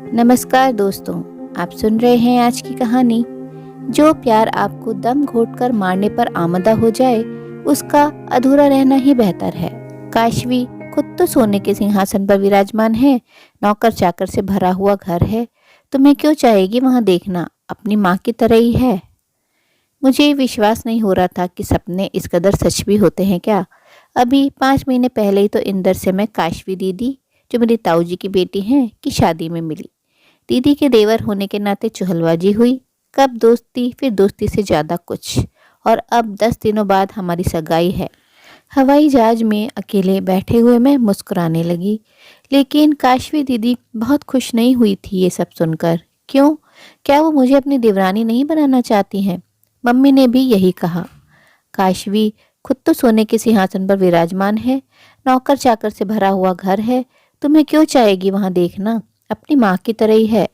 नमस्कार दोस्तों, आप सुन रहे हैं आज की कहानी। जो प्यार आपको दम घोटकर मारने पर आमदा हो जाए, उसका अधूरा रहना ही बेहतर है। काशवी खुद तो सोने के सिंहासन पर विराजमान है, नौकर चाकर से भरा हुआ घर है। तुम्हें क्यों चाहेगी वहां देखना, अपनी माँ की तरह ही है। मुझे विश्वास नहीं हो रहा था कि सपने इस कदर सच भी होते हैं क्या। अभी 5 महीने पहले ही तो इंदर से मैं काशवी दीदी, जो मेरी ताऊ जी की बेटी हैं, की शादी में मिली। दीदी के देवर होने के नाते चुहलबाजी हुई, कब दोस्ती, फिर दोस्ती से ज़्यादा कुछ, और अब 10 दिनों बाद हमारी सगाई है। हवाई जहाज में अकेले बैठे हुए मैं मुस्कुराने लगी, लेकिन काशवी दीदी बहुत खुश नहीं हुई थी ये सब सुनकर। क्यों? क्या वो मुझे अपनी देवरानी नहीं बनाना चाहती हैं? मम्मी ने भी यही कहा। काशवी खुद तो सोने के सिंहासन पर विराजमान है, नौकर चाकर से भरा हुआ घर है। तुम्हें क्यों चाहेगी वहां देखना, अपनी माँ की तरह ही है।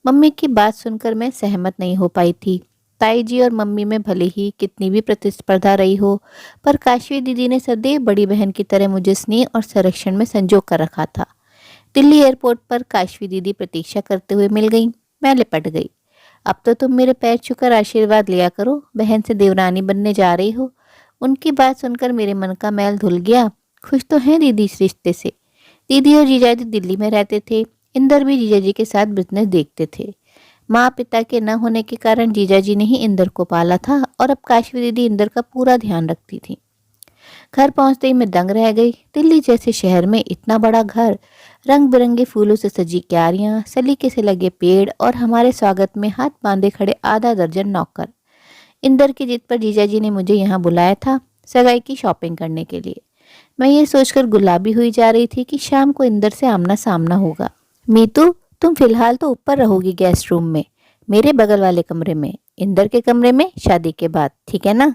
मम्मी की बात सुनकर मैं सहमत नहीं हो पाई थी। ताई जी और मम्मी में भले ही कितनी भी प्रतिस्पर्धा रही हो, पर काशवी दीदी ने सदैव बड़ी बहन की तरह मुझे स्नेह और संरक्षण में संजो कर रखा था। दिल्ली एयरपोर्ट पर काशवी दीदी प्रतीक्षा करते हुए मिल गई। मैं लिपट गई। अब तो तुम मेरे पैर छूकर आशीर्वाद लिया करो, बहन से देवरानी बनने जा रही हो। उनकी बात सुनकर मेरे मन का मैल धुल गया। खुश तो हैं दीदी इस रिश्ते से। दीदी और जीजाजी दिल्ली में रहते थे। इंदर भी जीजाजी के साथ बिजनेस देखते थे। माँ पिता के न होने के कारण जीजाजी ने ही इंदर को पाला था, और अब काशवी दीदी इंदर का पूरा ध्यान रखती थी। घर पहुंचते ही मैं दंग रह गई। दिल्ली जैसे शहर में इतना बड़ा घर, रंग बिरंगे फूलों से सजी क्यारियां, सलीके से लगे पेड़, और हमारे स्वागत में हाथ बांधे खड़े आधा दर्जन नौकर। इंदर की जिद पर जीजाजी ने मुझे यहाँ बुलाया था, सगाई की शॉपिंग करने के लिए। मैं ये सोचकर गुलाबी हुई जा रही थी कि शाम को इंदर से आमना सामना होगा। मीतू, तुम फिलहाल तो ऊपर रहोगी गेस्ट रूम में, मेरे बगल वाले कमरे में, इंदर के कमरे में शादी के बाद, ठीक है ना?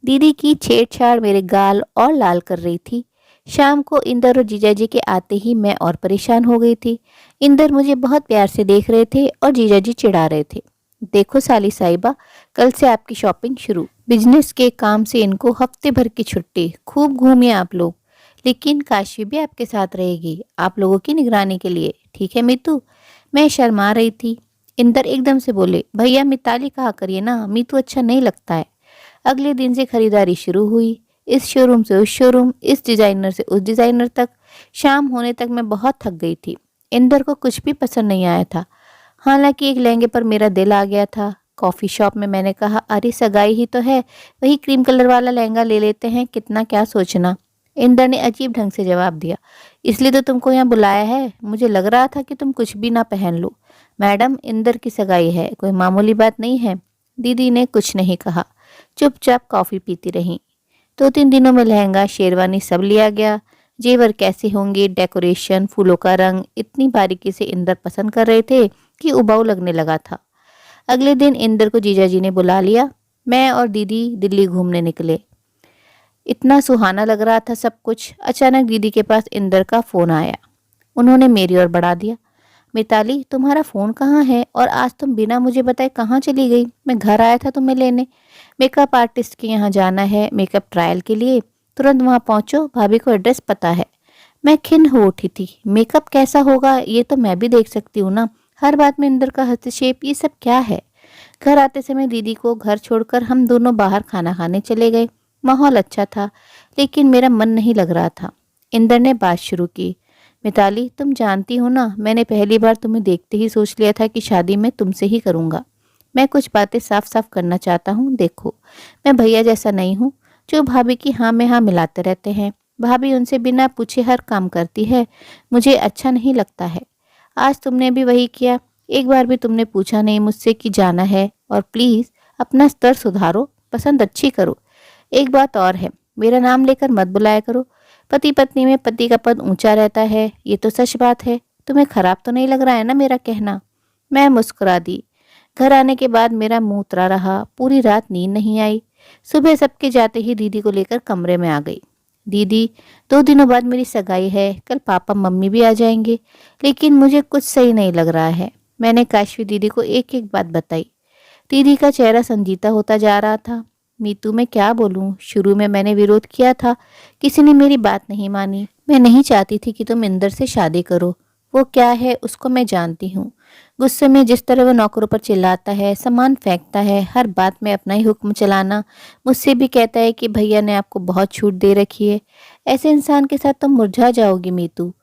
दीदी की छेड़छाड़ मेरे गाल और लाल कर रही थी। शाम को इंदर और जीजाजी के आते ही मैं और परेशान हो गई थी। इंदर मुझे बहुत प्यार से देख रहे थे और जीजाजी चिढ़ा रहे थे। देखो साली साहिबा, कल से आपकी शॉपिंग शुरू। बिजनेस के काम से इनको हफ्ते भर की छुट्टी, खूब घूमिए आप लोग। लेकिन काशी भी आपके साथ रहेगी, आप लोगों की निगरानी के लिए, ठीक है मीतू? मैं शर्मा रही थी। इंदर एकदम से बोले, भैया मिताली कहा करिए ना, मीतू अच्छा नहीं लगता है। अगले दिन से खरीदारी शुरू हुई। इस शोरूम से उस शोरूम, इस डिजाइनर से उस डिजाइनर तक। शाम होने तक मैं बहुत थक गई थी। इंदर को कुछ भी पसंद नहीं आया था। हालांकि एक लहंगे पर मेरा दिल आ गया था। कॉफी शॉप में मैंने कहा, अरे सगाई ही तो है, वही क्रीम कलर वाला लहंगा ले लेते हैं, कितना क्या सोचना। इंदर ने अजीब ढंग से जवाब दिया, इसलिए तो तुमको यहाँ बुलाया है, मुझे लग रहा था कि तुम कुछ भी ना पहन लो। मैडम, इंदर की सगाई है, कोई मामूली बात नहीं है। दीदी ने कुछ नहीं कहा, चुपचाप कॉफी पीती रही। 2-3 दिनों में लहंगा शेरवानी सब लिया गया। जेवर कैसे होंगे, डेकोरेशन, फूलों का रंग, इतनी बारीकी से इंदर पसंद कर रहे थे कि उबाऊ लगने लगा था। अगले दिन इंदर को जीजाजी ने बुला लिया। मैं और दीदी दिल्ली घूमने निकले। इतना सुहाना लग रहा था सब कुछ। अचानक दीदी के पास इंदर का फोन आया। उन्होंने मेरी ओर बढ़ा दिया। मिताली, तुम्हारा फोन कहाँ है, और आज तुम बिना मुझे बताए कहाँ चली गई? मैं घर आया था तुम्हें लेने। मेकअप आर्टिस्ट के यहाँ जाना है मेकअप ट्रायल के लिए, तुरंत वहाँ पहुँचो, भाभी को एड्रेस पता है। मैं खिन्न हो उठी थी। मेकअप कैसा होगा ये तो मैं भी देख सकती हूँ ना, हर बात में इंदर का हस्तक्षेप, ये सब क्या है? घर आते समय दीदी को घर छोड़कर हम दोनों बाहर खाना खाने चले गए। माहौल अच्छा था, लेकिन मेरा मन नहीं लग रहा था। इंदर ने बात शुरू की, मिताली तुम जानती हो ना, मैंने पहली बार तुम्हें देखते ही सोच लिया था कि शादी मैं तुमसे ही करूँगा। मैं कुछ बातें साफ साफ करना चाहता हूँ। देखो, मैं भैया जैसा नहीं हूँ, जो भाभी की हाँ में हाँ मिलाते रहते हैं। भाभी उनसे बिना पूछे हर काम करती है, मुझे अच्छा नहीं लगता है। आज तुमने भी वही किया। एक बार भी तुमने पूछा नहीं मुझसे कि जाना है। और प्लीज़ अपना स्तर सुधारो, पसंद अच्छी करो। एक बात और है, मेरा नाम लेकर मत बुलाया करो। पति पत्नी में पति का पद ऊंचा रहता है, ये तो सच बात है। तुम्हें खराब तो नहीं लग रहा है ना मेरा कहना? मैं मुस्कुरा दी। घर आने के बाद मेरा मुंह उतरा रहा, पूरी रात नींद नहीं आई। सुबह सबके जाते ही दीदी को लेकर कमरे में आ गई। दीदी, 2 दिनों बाद मेरी सगाई है, कल पापा मम्मी भी आ जाएंगे, लेकिन मुझे कुछ सही नहीं लग रहा है। मैंने काशवी दीदी को एक एक बात बताई। दीदी का चेहरा संजीता होता जा रहा था। मीतू, मैं क्या बोलूं? शुरू में मैंने विरोध किया था, किसी ने मेरी बात नहीं मानी। मैं नहीं चाहती थी कि तुम इंदर से शादी करो, वो क्या है उसको मैं जानती हूँ। गुस्से में जिस तरह वो नौकरों पर चिल्लाता है, सामान फेंकता है, हर बात में अपना ही हुक्म चलाना, मुझसे भी कहता है कि भैया ने आपको बहुत छूट दे रखी है। ऐसे इंसान के साथ तुम मुरझा जाओगी मीतू।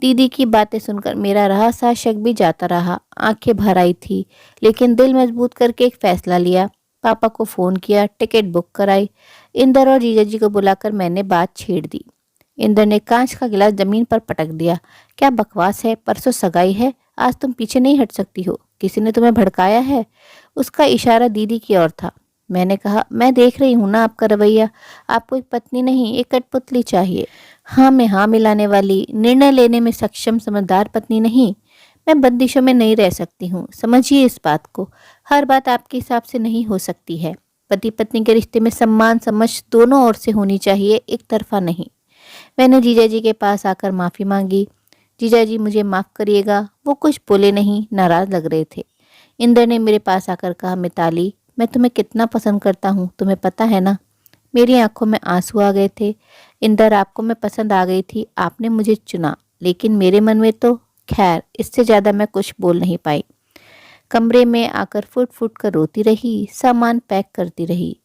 दीदी की बातें सुनकर मेरा रहा सा शक भी जाता रहा। आंखें भर आई थी, लेकिन दिल मजबूत करके एक फैसला लिया। पापा को फोन किया, टिकट बुक कराई। इंदर और जीजा जी को बुलाकर मैंने बात छेड़ दी। इंदर ने कांच का गिलास जमीन पर पटक दिया। क्या बकवास है, परसों सगाई है, आज तुम पीछे नहीं हट सकती हो। किसी ने तुम्हें भड़काया है? उसका इशारा दीदी की ओर था। मैंने कहा, मैं देख रही हूं ना आपका रवैया। आपको एक पत्नी नहीं, एक कठपुतली चाहिए। हाँ में हाँ मिलाने वाली, निर्णय लेने में सक्षम समझदार पत्नी नहीं। मैं बंदिशों में नहीं रह सकती हूँ, समझिए इस बात को। हर बात आपके हिसाब से नहीं हो सकती है। पति पत्नी के रिश्ते में सम्मान समझ दोनों ओर से होनी चाहिए, एक तरफा नहीं। मैंने जीजाजी के पास आकर माफ़ी मांगी। जीजाजी मुझे माफ़ करिएगा। वो कुछ बोले नहीं, नाराज़ लग रहे थे। इंदर ने मेरे पास आकर कहा, मिताली मैं तुम्हें कितना पसंद करता हूँ, तुम्हें पता है ना। मेरी आंखों में आंसू आ गए थे। इंदर आपको मैं पसंद आ गई थी, आपने मुझे चुना, लेकिन मेरे मन में तो खैर इससे ज़्यादा मैं कुछ बोल नहीं पाई। कमरे में आकर फुट फुट कर रोती रही, सामान पैक करती रही।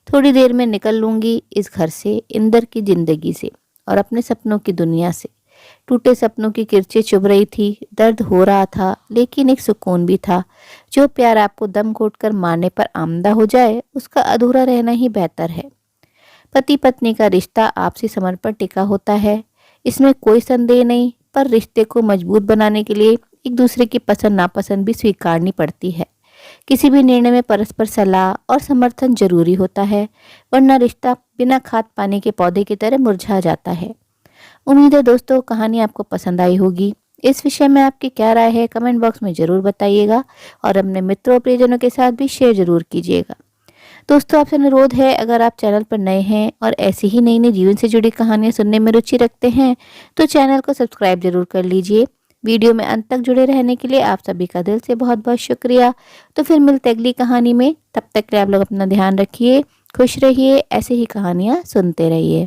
थोड़ी देर में निकल लूंगी इस घर से, इंदर की जिंदगी से और अपने सपनों की दुनिया से। टूटे सपनों की किरचें चुभ रही थी, दर्द हो रहा था, लेकिन एक सुकून भी था। जो प्यार आपको दम घोट कर मारने पर आमदा हो जाए, उसका अधूरा रहना ही बेहतर है। पति पत्नी का रिश्ता आपसी समर्पण टिका होता है, इसमें कोई संदेह नहीं। पर रिश्ते को मजबूत बनाने के लिए एक दूसरे की पसंद नापसंद भी स्वीकारनी पड़ती है। किसी भी निर्णय में परस्पर सलाह और समर्थन जरूरी होता है, वरना रिश्ता बिना खाद पानी के पौधे की तरह मुरझा जाता है। उम्मीद है दोस्तों कहानी आपको पसंद आई होगी। इस विषय में आपकी क्या राय है कमेंट बॉक्स में ज़रूर बताइएगा और अपने मित्रों और प्रियजनों के साथ भी शेयर जरूर कीजिएगा। दोस्तों आपसे अनुरोध है, अगर आप चैनल पर नए हैं और ऐसी ही नई नई जीवन से जुड़ी कहानियां सुनने में रुचि रखते हैं तो चैनल को सब्सक्राइब जरूर कर लीजिए। वीडियो में अंत तक जुड़े रहने के लिए आप सभी का दिल से बहुत बहुत शुक्रिया। तो फिर मिलते अगली कहानी में, तब तक के लिए आप लोग अपना ध्यान रखिए, खुश रहिए, ऐसे ही कहानियाँ सुनते रहिए।